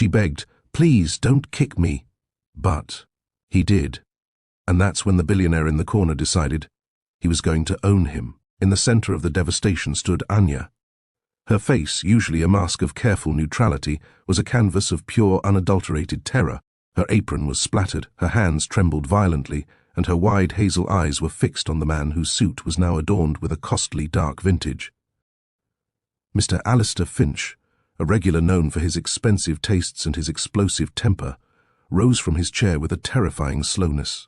She begged, "Please, don't kick me." But he did. And that's when the billionaire in the corner decided he was going to own him. In the center of the devastation stood Anya. Her face, usually a mask of careful neutrality, was a canvas of pure, unadulterated terror. Her apron was splattered, her hands trembled violently, and her wide hazel eyes were fixed on the man whose suit was now adorned with a costly dark vintage. Mr. Alistair Finch, a regular known for his expensive tastes and his explosive temper, rose from his chair with a terrifying slowness.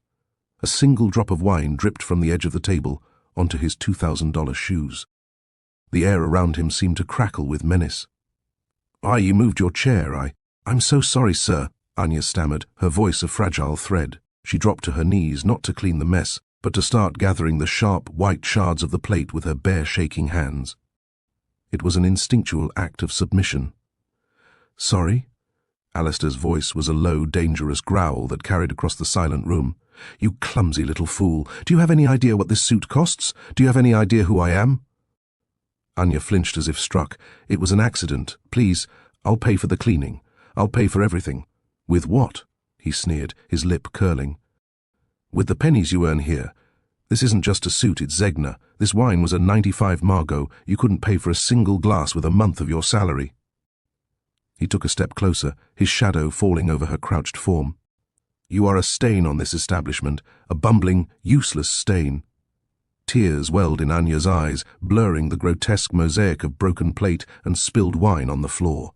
A single drop of wine dripped from the edge of the table onto his $2,000 shoes. The air around him seemed to crackle with menace. You moved your chair, I'm so sorry, sir," Anya stammered, her voice a fragile thread. She dropped to her knees, not to clean the mess, but to start gathering the sharp, white shards of the plate with her bare, shaking hands. It was an instinctual act of submission. "Sorry?" Alistair's voice was a low, dangerous growl that carried across the silent room. "You clumsy little fool. Do you have any idea what this suit costs? Do you have any idea who I am?" Anya flinched as if struck. "It was an accident. Please, I'll pay for the cleaning. I'll pay for everything." "With what?" he sneered, his lip curling. "With the pennies you earn here. This isn't just a suit, it's Zegna. This wine was a 95 Margot. You couldn't pay for a single glass with a month of your salary." He took a step closer, his shadow falling over her crouched form. "You are a stain on this establishment, a bumbling, useless stain." Tears welled in Anya's eyes, blurring the grotesque mosaic of broken plate and spilled wine on the floor.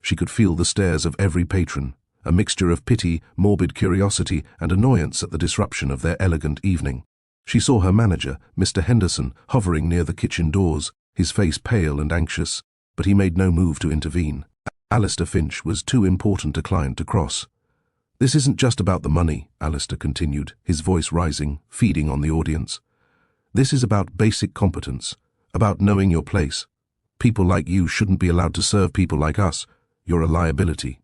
She could feel the stares of every patron, a mixture of pity, morbid curiosity, and annoyance at the disruption of their elegant evening. She saw her manager, Mr. Henderson, hovering near the kitchen doors, his face pale and anxious, but he made no move to intervene. Alistair Finch was too important a client to cross. "This isn't just about the money," Alistair continued, his voice rising, feeding on the audience. "This is about basic competence, about knowing your place. People like you shouldn't be allowed to serve people like us. You're a liability."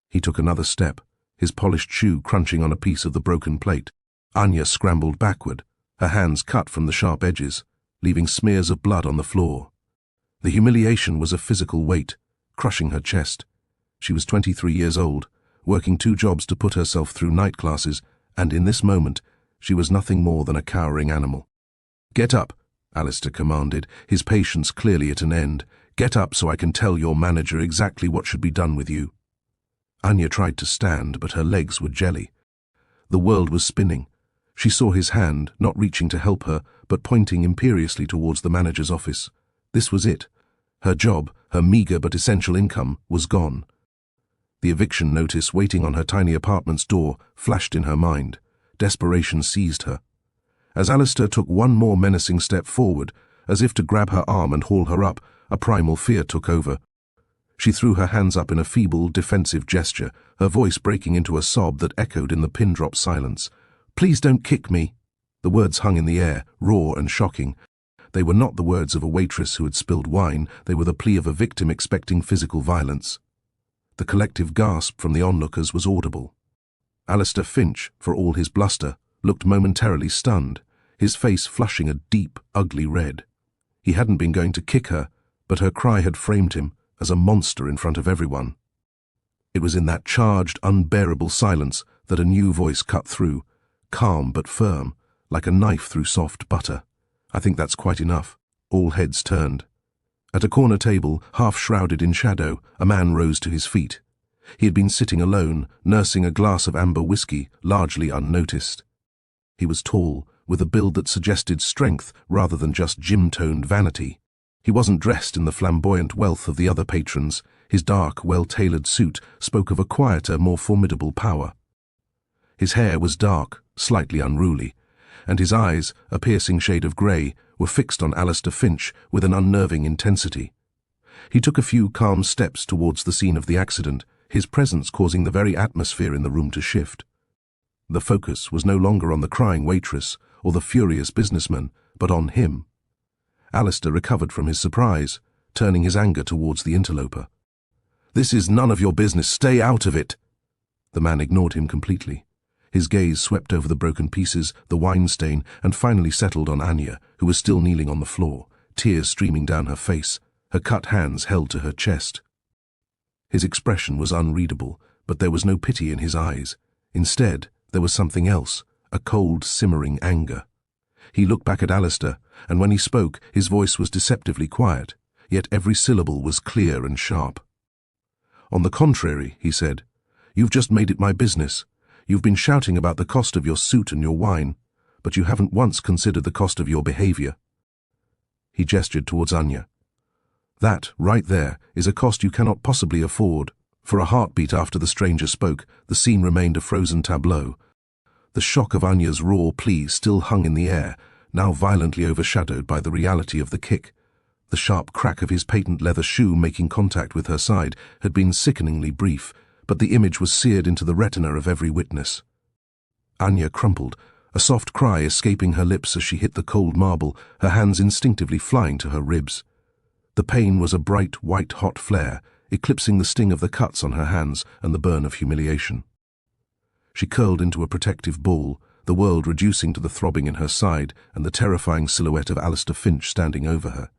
He took another step, his polished shoe crunching on a piece of the broken plate. Anya scrambled backward, her hands cut from the sharp edges, leaving smears of blood on the floor. The humiliation was a physical weight, crushing her chest. She was 23 years old, working 2 jobs to put herself through night classes, and in this moment, she was nothing more than a cowering animal. "Get up," Alistair commanded, his patience clearly at an end. "Get up so I can tell your manager exactly what should be done with you." Anya tried to stand, but her legs were jelly. The world was spinning. She saw his hand, not reaching to help her, but pointing imperiously towards the manager's office. This was it. Her job, her meager but essential income, was gone. The eviction notice waiting on her tiny apartment's door flashed in her mind. Desperation seized her. As Alistair took one more menacing step forward, as if to grab her arm and haul her up, a primal fear took over. She threw her hands up in a feeble, defensive gesture, her voice breaking into a sob that echoed in the pin-drop silence. "Please don't kick me." The words hung in the air, raw and shocking. They were not the words of a waitress who had spilled wine, they were the plea of a victim expecting physical violence. The collective gasp from the onlookers was audible. Alistair Finch, for all his bluster, looked momentarily stunned, his face flushing a deep, ugly red. He hadn't been going to kick her, but her cry had framed him as a monster in front of everyone. It was in that charged, unbearable silence that a new voice cut through, calm but firm, like a knife through soft butter. "I think that's quite enough." All heads turned. At a corner table, half shrouded in shadow, a man rose to his feet. He had been sitting alone, nursing a glass of amber whiskey, largely unnoticed. He was tall, with a build that suggested strength rather than just gym-toned vanity. He wasn't dressed in the flamboyant wealth of the other patrons. His dark, well-tailored suit spoke of a quieter, more formidable power. His hair was dark, slightly unruly, and his eyes, a piercing shade of grey, were fixed on Alistair Finch with an unnerving intensity. He took a few calm steps towards the scene of the accident, his presence causing the very atmosphere in the room to shift. The focus was no longer on the crying waitress or the furious businessman, but on him. Alistair recovered from his surprise, turning his anger towards the interloper. "This is none of your business. Stay out of it." The man ignored him completely. His gaze swept over the broken pieces, the wine stain, and finally settled on Anya, who was still kneeling on the floor, tears streaming down her face, her cut hands held to her chest. His expression was unreadable, but there was no pity in his eyes. Instead, there was something else, a cold, simmering anger. He looked back at Alistair, and when he spoke, his voice was deceptively quiet, yet every syllable was clear and sharp. "On the contrary," he said, "you've just made it my business. You've been shouting about the cost of your suit and your wine, but you haven't once considered the cost of your behavior." He gestured towards Anya. "That, right there, is a cost you cannot possibly afford." For a heartbeat after the stranger spoke, the scene remained a frozen tableau. The shock of Anya's raw plea still hung in the air, now violently overshadowed by the reality of the kick. The sharp crack of his patent leather shoe making contact with her side had been sickeningly brief, but the image was seared into the retina of every witness. Anya crumpled, a soft cry escaping her lips as she hit the cold marble, her hands instinctively flying to her ribs. The pain was a bright, white-hot flare, eclipsing the sting of the cuts on her hands and the burn of humiliation. She curled into a protective ball, the world reducing to the throbbing in her side and the terrifying silhouette of Alistair Finch standing over her.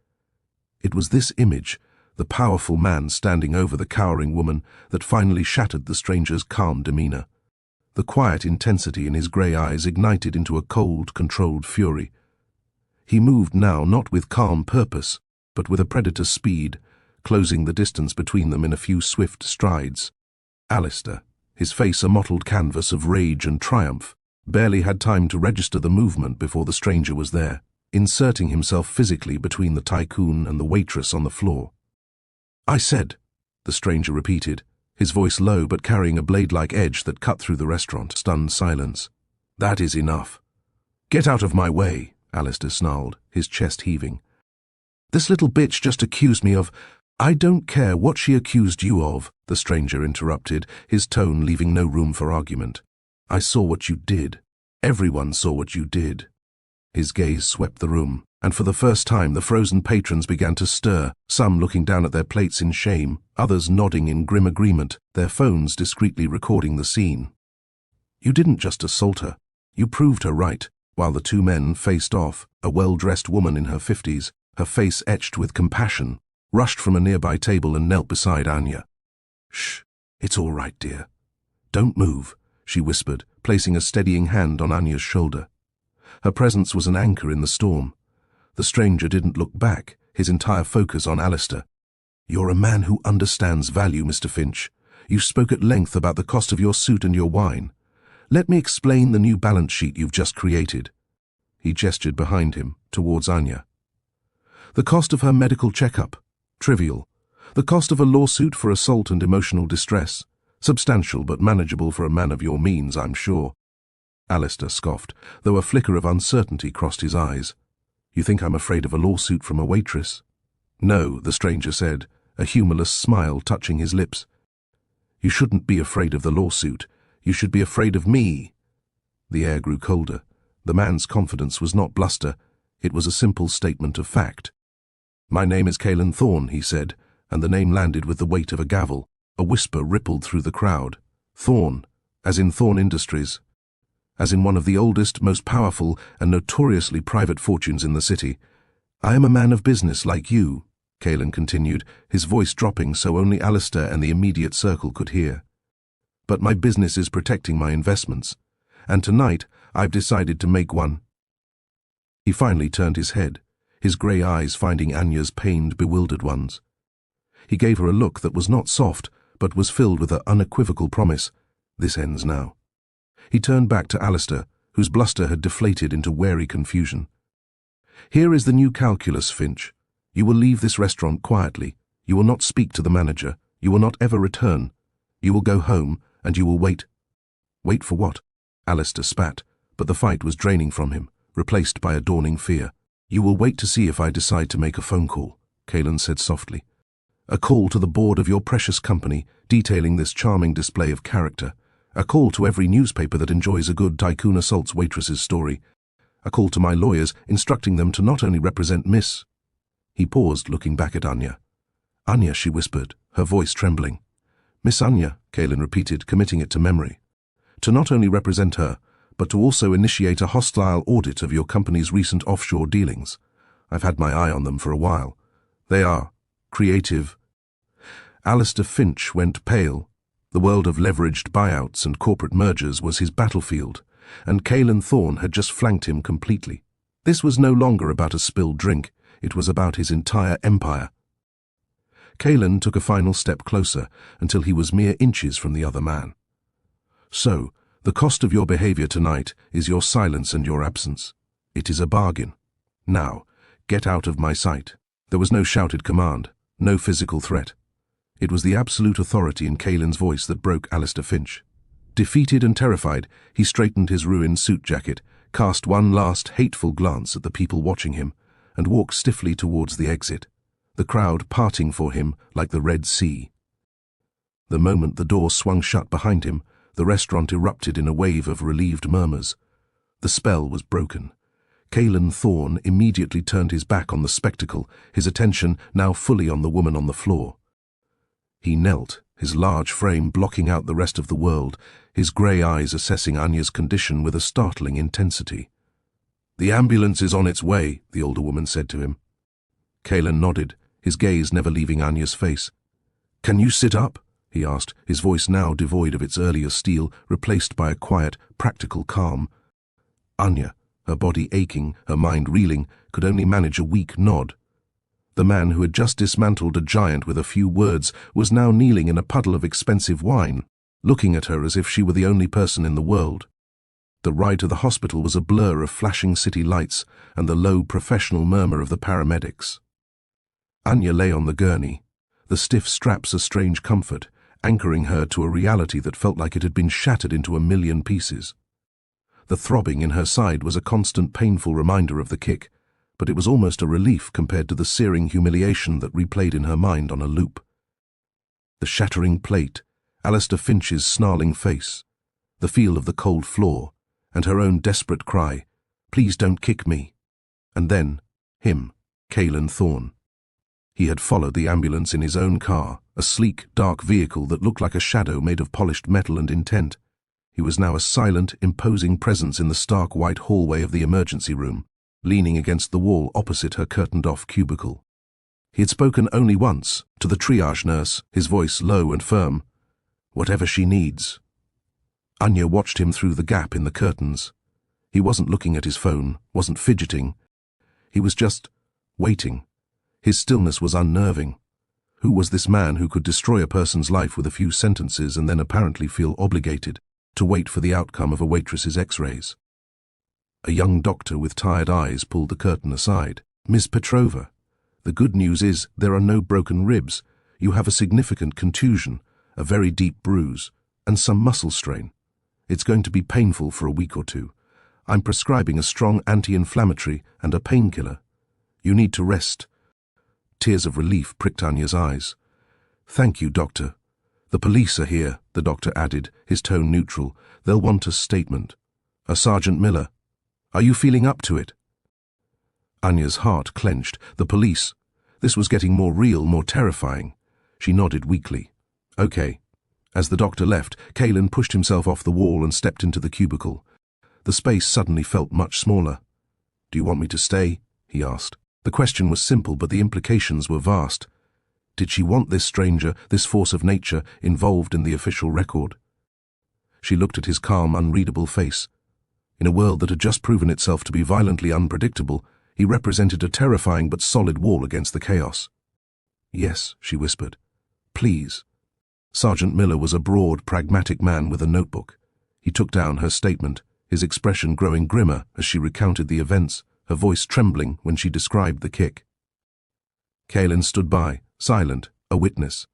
It was this image, the powerful man standing over the cowering woman, that finally shattered the stranger's calm demeanor. The quiet intensity in his grey eyes ignited into a cold, controlled fury. He moved now not with calm purpose, but with a predator's speed, closing the distance between them in a few swift strides. Alistair, his face a mottled canvas of rage and triumph, barely had time to register the movement before the stranger was there, inserting himself physically between the tycoon and the waitress on the floor. "I said," the stranger repeated, his voice low but carrying a blade-like edge that cut through the restaurant, stunned silence. "That is enough." "Get out of my way," Alistair snarled, his chest heaving. "This little bitch just accused me of—" "I don't care what she accused you of," the stranger interrupted, his tone leaving no room for argument. "I saw what you did. Everyone saw what you did." His gaze swept the room, and for the first time the frozen patrons began to stir, some looking down at their plates in shame, others nodding in grim agreement, their phones discreetly recording the scene. "You didn't just assault her. You proved her right." While the two men faced off, a well-dressed woman in her 50s, her face etched with compassion, rushed from a nearby table and knelt beside Anya. "Shh, it's all right, dear. Don't move," she whispered, placing a steadying hand on Anya's shoulder. Her presence was an anchor in the storm. The stranger didn't look back, his entire focus on Alistair. "You're a man who understands value, Mr. Finch. You spoke at length about the cost of your suit and your wine. Let me explain the new balance sheet you've just created." He gestured behind him, towards Anya. "The cost of her medical checkup. Trivial. The cost of a lawsuit for assault and emotional distress. Substantial but manageable for a man of your means, I'm sure." Alistair scoffed, though a flicker of uncertainty crossed his eyes. "You think I'm afraid of a lawsuit from a waitress?" "No," the stranger said, a humorless smile touching his lips. "You shouldn't be afraid of the lawsuit. You should be afraid of me." The air grew colder. The man's confidence was not bluster. It was a simple statement of fact. "My name is Caelan Thorne," he said, and the name landed with the weight of a gavel. A whisper rippled through the crowd. "Thorne, as in Thorne Industries. As in one of the oldest, most powerful, and notoriously private fortunes in the city. I am a man of business like you," Caelan continued, his voice dropping so only Alistair and the immediate circle could hear. "But my business is protecting my investments, and tonight I've decided to make one." He finally turned his head, his grey eyes finding Anya's pained, bewildered ones. He gave her a look that was not soft, but was filled with an unequivocal promise. This ends now. He turned back to Alistair, whose bluster had deflated into wary confusion. "Here is the new calculus, Finch. You will leave this restaurant quietly. You will not speak to the manager. You will not ever return. You will go home, and you will wait." "Wait for what?" Alistair spat, but the fight was draining from him, replaced by a dawning fear. "You will wait to see if I decide to make a phone call," Caelan said softly. "A call to the board of your precious company, detailing this charming display of character. A call to every newspaper that enjoys a good tycoon assaults waitress's story. A call to my lawyers, instructing them to not only represent Miss—" He paused, looking back at Anya. "Anya," she whispered, her voice trembling. "Miss Anya," Caelan repeated, committing it to memory. "To not only represent her, but to also initiate a hostile audit of your company's recent offshore dealings. I've had my eye on them for a while. They are creative." Alistair Finch went pale. The world of leveraged buyouts and corporate mergers was his battlefield, and Caelan Thorne had just flanked him completely. This was no longer about a spilled drink, it was about his entire empire. Caelan took a final step closer until he was mere inches from the other man. So, the cost of your behavior tonight is your silence and your absence. It is a bargain. Now, get out of my sight. There was no shouted command, no physical threat. It was the absolute authority in Caelan's voice that broke Alistair Finch. Defeated and terrified, he straightened his ruined suit jacket, cast one last hateful glance at the people watching him, and walked stiffly towards the exit, the crowd parting for him like the Red Sea. The moment the door swung shut behind him, the restaurant erupted in a wave of relieved murmurs. The spell was broken. Caelan Thorne immediately turned his back on the spectacle, his attention now fully on the woman on the floor. He knelt, his large frame blocking out the rest of the world, his grey eyes assessing Anya's condition with a startling intensity. "The ambulance is on its way," the older woman said to him. Caelan nodded, his gaze never leaving Anya's face. "Can you sit up?" he asked, his voice now devoid of its earlier steel, replaced by a quiet, practical calm. Anya, her body aching, her mind reeling, could only manage a weak nod. The man who had just dismantled a giant with a few words was now kneeling in a puddle of expensive wine, looking at her as if she were the only person in the world. The ride to the hospital was a blur of flashing city lights and the low professional murmur of the paramedics. Anya lay on the gurney, the stiff straps a strange comfort, anchoring her to a reality that felt like it had been shattered into a million pieces. The throbbing in her side was a constant painful reminder of the kick, but it was almost a relief compared to the searing humiliation that replayed in her mind on a loop. The shattering plate, Alistair Finch's snarling face, the feel of the cold floor, and her own desperate cry, "Please don't kick me." And then, him, Caelan Thorne. He had followed the ambulance in his own car, a sleek, dark vehicle that looked like a shadow made of polished metal and intent. He was now a silent, imposing presence in the stark white hallway of the emergency room, leaning against the wall opposite her curtained-off cubicle. He had spoken only once, to the triage nurse, his voice low and firm. "Whatever she needs." Anya watched him through the gap in the curtains. He wasn't looking at his phone, wasn't fidgeting. He was just waiting. His stillness was unnerving. Who was this man who could destroy a person's life with a few sentences and then apparently feel obligated to wait for the outcome of a waitress's x-rays? A young doctor with tired eyes pulled the curtain aside. "Miss Petrova, the good news is there are no broken ribs. You have a significant contusion, a very deep bruise, and some muscle strain. It's going to be painful for a week or two. I'm prescribing a strong anti-inflammatory and a painkiller. You need to rest." Tears of relief pricked Anya's eyes. "Thank you, doctor. The police are here," the doctor added, his tone neutral. "They'll want a statement. Sergeant Miller. Are you feeling up to it?" Anya's heart clenched. The police. This was getting more real, more terrifying. She nodded weakly. "Okay." As the doctor left, Caelan pushed himself off the wall and stepped into the cubicle. The space suddenly felt much smaller. "Do you want me to stay?" he asked. The question was simple, but the implications were vast. Did she want this stranger, this force of nature, involved in the official record? She looked at his calm, unreadable face. In a world that had just proven itself to be violently unpredictable, he represented a terrifying but solid wall against the chaos. "Yes," she whispered. "Please." Sergeant Miller was a broad, pragmatic man with a notebook. He took down her statement, his expression growing grimmer as she recounted the events, her voice trembling when she described the kick. Caelan stood by, silent, a witness.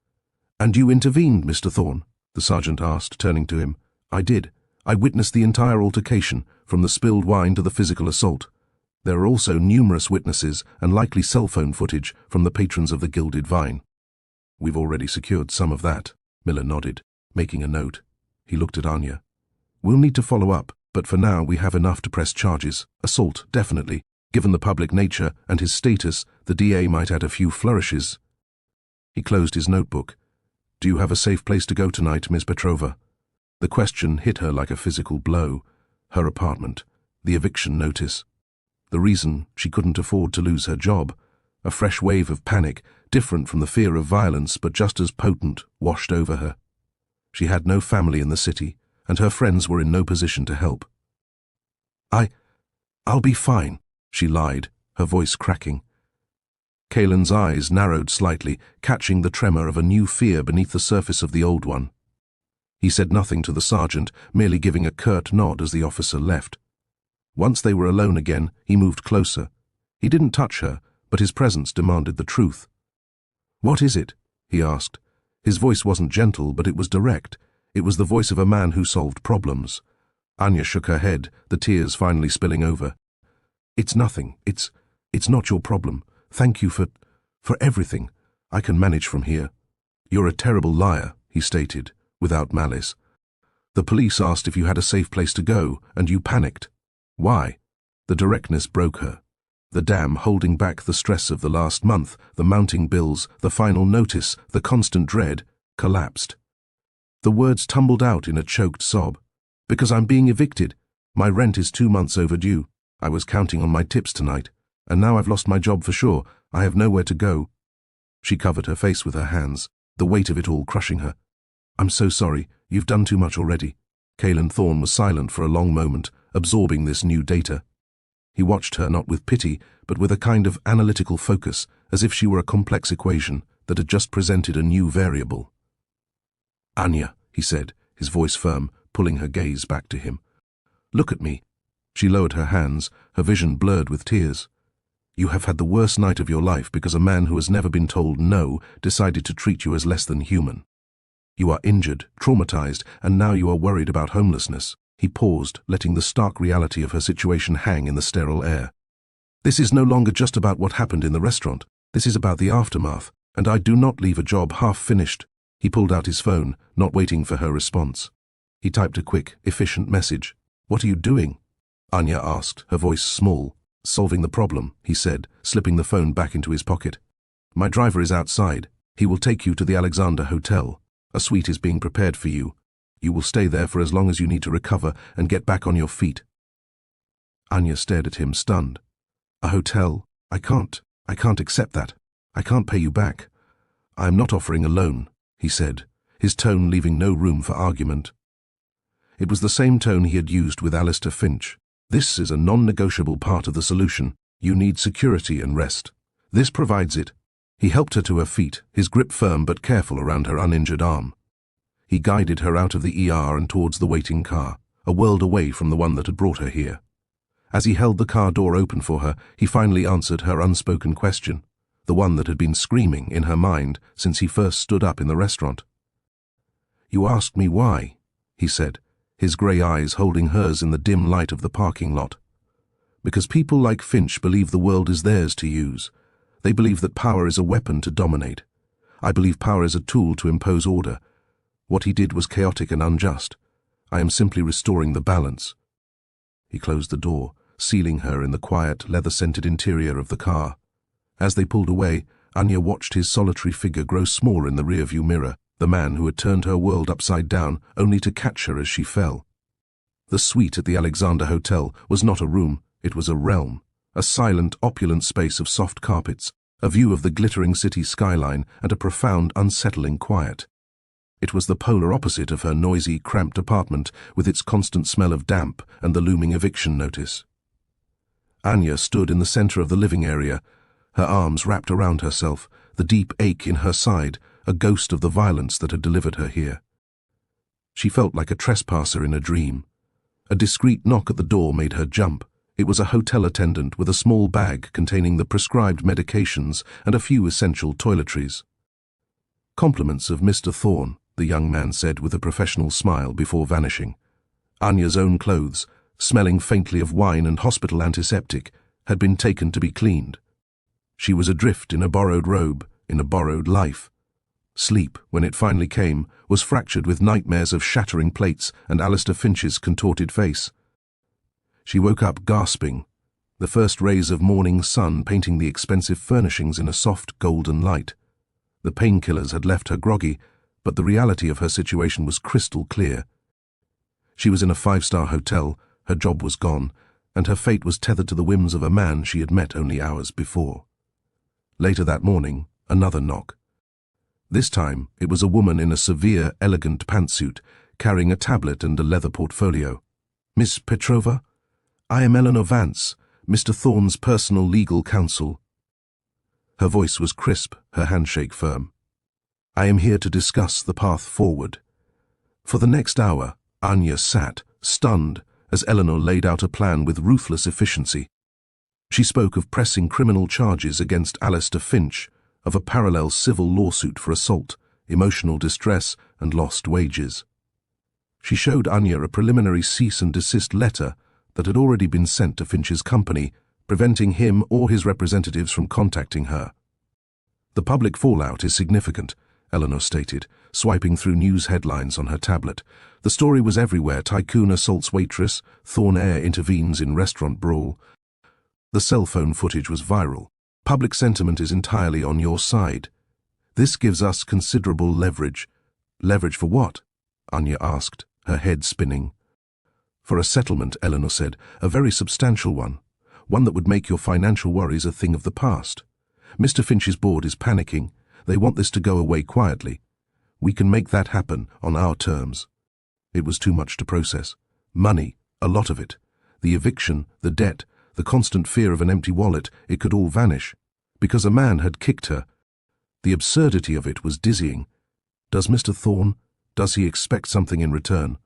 "And you intervened, Mr. Thorne?" the sergeant asked, turning to him. "I did. I witnessed the entire altercation, from the spilled wine to the physical assault. There are also numerous witnesses and likely cell phone footage from the patrons of the Gilded Vine." "We've already secured some of that," Miller nodded, making a note. He looked at Anya. "We'll need to follow up, but for now we have enough to press charges. Assault, definitely. Given the public nature and his status, the DA might add a few flourishes." He closed his notebook. "Do you have a safe place to go tonight, Miss Petrova?" The question hit her like a physical blow. Her apartment, the eviction notice, the reason she couldn't afford to lose her job, A fresh wave of panic, different from the fear of violence but just as potent, washed over her. She had no family in the city, and her friends were in no position to help. I'll be fine, she lied, her voice cracking. Kaelin's eyes narrowed slightly, catching the tremor of a new fear beneath the surface of the old one. He said nothing to the sergeant, merely giving a curt nod as the officer left. Once they were alone again, he moved closer. He didn't touch her, but his presence demanded the truth. "What is it?" he asked. His voice wasn't gentle, but it was direct. It was the voice of a man who solved problems. Anya shook her head, the tears finally spilling over. "It's nothing. It's not your problem. Thank you for everything. I can manage from here." "You're a terrible liar," he stated, without malice. "The police asked if you had a safe place to go, and you panicked. Why?" The directness broke her. The dam holding back the stress of the last month, the mounting bills, the final notice, the constant dread, collapsed. The words tumbled out in a choked sob. "Because I'm being evicted. My rent is 2 months overdue. I was counting on my tips tonight. And now I've lost my job for sure. I have nowhere to go." She covered her face with her hands, the weight of it all crushing her. "I'm so sorry. You've done too much already." Kaelin Thorne was silent for a long moment, absorbing this new data. He watched her not with pity, but with a kind of analytical focus, as if she were a complex equation that had just presented a new variable. "Anya," he said, his voice firm, pulling her gaze back to him. "Look at me." She lowered her hands, her vision blurred with tears. "You have had the worst night of your life because a man who has never been told no decided to treat you as less than human. You are injured, traumatized, and now you are worried about homelessness." He paused, letting the stark reality of her situation hang in the sterile air. "This is no longer just about what happened in the restaurant. This is about the aftermath, and I do not leave a job half-finished." He pulled out his phone, not waiting for her response. He typed a quick, efficient message. "What are you doing?" Anya asked, her voice small. "Solving the problem," he said, slipping the phone back into his pocket. "My driver is outside. He will take you to the Alexander Hotel. A suite is being prepared for you. You will stay there for as long as you need to recover and get back on your feet." Anya stared at him, stunned. "A hotel? I can't accept that. I can't pay you back. I am not offering a loan," he said, his tone leaving no room for argument. It was the same tone he had used with Alistair Finch. "This is a non-negotiable part of the solution. You need security and rest. This provides it." He helped her to her feet, his grip firm but careful around her uninjured arm. He guided her out of the ER and towards the waiting car, a world away from the one that had brought her here. As he held the car door open for her, he finally answered her unspoken question, the one that had been screaming in her mind since he first stood up in the restaurant. "You asked me why," he said, his grey eyes holding hers in the dim light of the parking lot. "Because people like Finch believe the world is theirs to use. They believe that power is a weapon to dominate. I believe power is a tool to impose order. What he did was chaotic and unjust. I am simply restoring the balance." He closed the door, sealing her in the quiet, leather-scented interior of the car. As they pulled away, Anya watched his solitary figure grow small in the rearview mirror, the man who had turned her world upside down only to catch her as she fell. The suite at the Alexander Hotel was not a room, it was a realm, a silent, opulent space of soft carpets, a view of the glittering city skyline, and a profound, unsettling quiet. It was the polar opposite of her noisy, cramped apartment, with its constant smell of damp and the looming eviction notice. Anya stood in the center of the living area, her arms wrapped around herself, the deep ache in her side, a ghost of the violence that had delivered her here. She felt like a trespasser in a dream. A discreet knock at the door made her jump. It was a hotel attendant with a small bag containing the prescribed medications and a few essential toiletries. "Compliments of Mr. Thorne," the young man said with a professional smile before vanishing. Anya's own clothes, smelling faintly of wine and hospital antiseptic, had been taken to be cleaned. She was adrift in a borrowed robe, in a borrowed life. Sleep, when it finally came, was fractured with nightmares of shattering plates and Alistair Finch's contorted face. She woke up gasping, the first rays of morning sun painting the expensive furnishings in a soft golden light. The painkillers had left her groggy, but the reality of her situation was crystal clear. She was in a 5-star hotel, her job was gone, and her fate was tethered to the whims of a man she had met only hours before. Later that morning, another knock. This time, it was a woman in a severe, elegant pantsuit, carrying a tablet and a leather portfolio. "Miss Petrova? I am Eleanor Vance, Mr. Thorne's personal legal counsel." Her voice was crisp, her handshake firm. "I am here to discuss the path forward." For the next hour, Anya sat, stunned, as Eleanor laid out a plan with ruthless efficiency. She spoke of pressing criminal charges against Alistair Finch, of a parallel civil lawsuit for assault, emotional distress, and lost wages. She showed Anya a preliminary cease and desist letter that had already been sent to Finch's company, preventing him or his representatives from contacting her. "The public fallout is significant," Eleanor stated, swiping through news headlines on her tablet. "The story was everywhere. Tycoon assaults waitress, Thorne heir intervenes in restaurant brawl." The cell phone footage was viral. "Public sentiment is entirely on your side. This gives us considerable leverage." "Leverage for what?" Anya asked, her head spinning. "For a settlement," Eleanor said, "a very substantial one. One that would make your financial worries a thing of the past. Mr. Finch's board is panicking. They want this to go away quietly. We can make that happen on our terms." It was too much to process. Money, a lot of it. The eviction, the debt, the constant fear of an empty wallet, it could all vanish. Because a man had kicked her. The absurdity of it was dizzying. "Does Mr. Thorne, does he expect something in return?"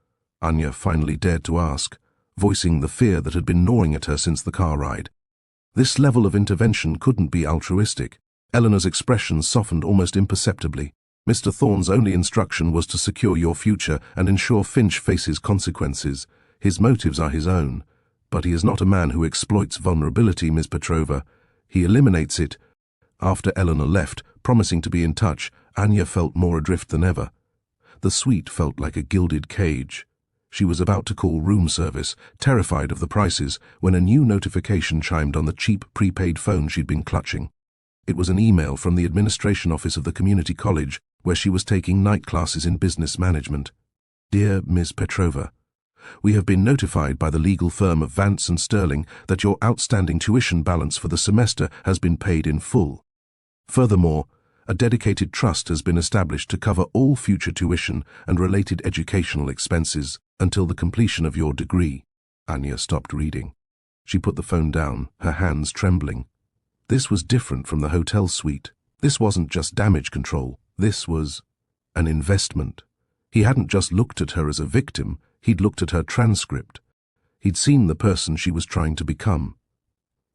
Anya finally dared to ask, voicing the fear that had been gnawing at her since the car ride. This level of intervention couldn't be altruistic. Eleanor's expression softened almost imperceptibly. "Mr. Thorne's only instruction was to secure your future and ensure Finch faces consequences. His motives are his own. But he is not a man who exploits vulnerability, Ms. Petrova. He eliminates it." After Eleanor left, promising to be in touch, Anya felt more adrift than ever. The suite felt like a gilded cage. She was about to call room service, terrified of the prices, when a new notification chimed on the cheap prepaid phone she'd been clutching. It was an email from the administration office of the community college, where she was taking night classes in business management. "Dear Ms. Petrova, we have been notified by the legal firm of Vance and Sterling that your outstanding tuition balance for the semester has been paid in full. Furthermore, a dedicated trust has been established to cover all future tuition and related educational expenses until the completion of your degree." Anya stopped reading. She put the phone down, her hands trembling. This was different from the hotel suite. This wasn't just damage control. This was an investment. He hadn't just looked at her as a victim, he'd looked at her transcript. He'd seen the person she was trying to become.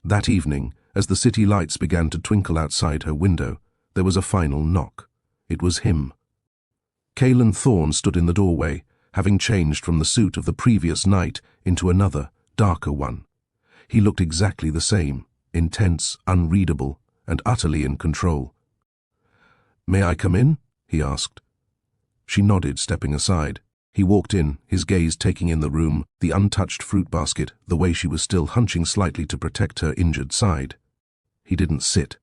That evening, as the city lights began to twinkle outside her window, there was a final knock. It was him. Caelan Thorne stood in the doorway, having changed from the suit of the previous night into another, darker one. He looked exactly the same, intense, unreadable, and utterly in control. "May I come in?" he asked. She nodded, stepping aside. He walked in, his gaze taking in the room, the untouched fruit basket, the way she was still hunching slightly to protect her injured side. He didn't sit.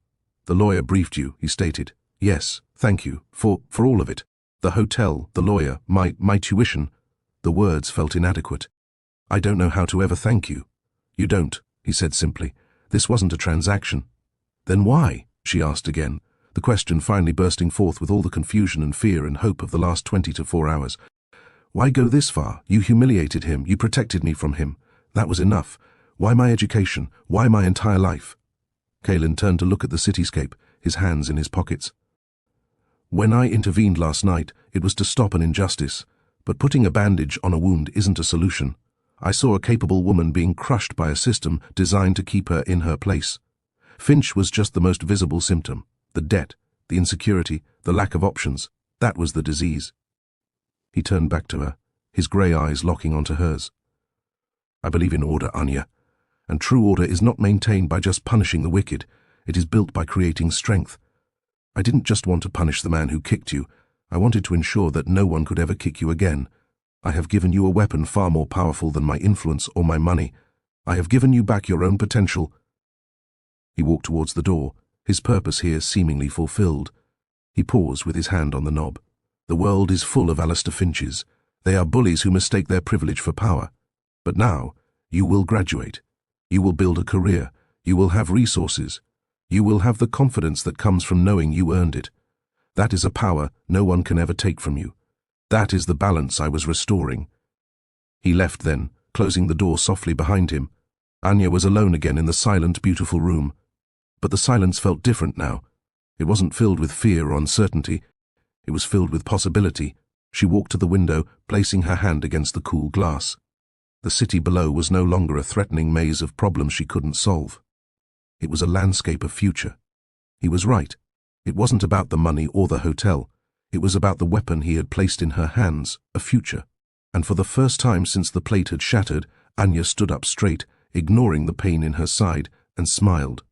"The lawyer briefed you," he stated. "Yes, thank you, for all of it. The hotel, the lawyer, my tuition." The words felt inadequate. "I don't know how to ever thank you." "You don't," he said simply. "This wasn't a transaction." "Then why?" she asked again, the question finally bursting forth with all the confusion and fear and hope of the last 24 hours. "Why go this far? You humiliated him, you protected me from him. That was enough. Why my education? Why my entire life?" Caelan turned to look at the cityscape, his hands in his pockets. "When I intervened last night, it was to stop an injustice, but putting a bandage on a wound isn't a solution. I saw a capable woman being crushed by a system designed to keep her in her place. Finch was just the most visible symptom. The debt, the insecurity, the lack of options. That was the disease." He turned back to her, his grey eyes locking onto hers. "I believe in order, Anya, and true order is not maintained by just punishing the wicked. It is built by creating strength. I didn't just want to punish the man who kicked you. I wanted to ensure that no one could ever kick you again. I have given you a weapon far more powerful than my influence or my money. I have given you back your own potential." He walked towards the door, his purpose here seemingly fulfilled. He paused with his hand on the knob. "The world is full of Alistair Finches. They are bullies who mistake their privilege for power. But now, you will graduate. You will build a career. You will have resources. You will have the confidence that comes from knowing you earned it. That is a power no one can ever take from you. That is the balance I was restoring. He left then, closing the door softly behind him. Anya was alone again in the silent, beautiful room. But the silence felt different now. It wasn't filled with fear or uncertainty. It was filled with possibility. She walked to the window, placing her hand against the cool glass. The city below was no longer a threatening maze of problems she couldn't solve. It was a landscape of future. He was right. It wasn't about the money or the hotel. It was about the weapon he had placed in her hands, a future. And for the first time since the plate had shattered, Anya stood up straight, ignoring the pain in her side, and smiled.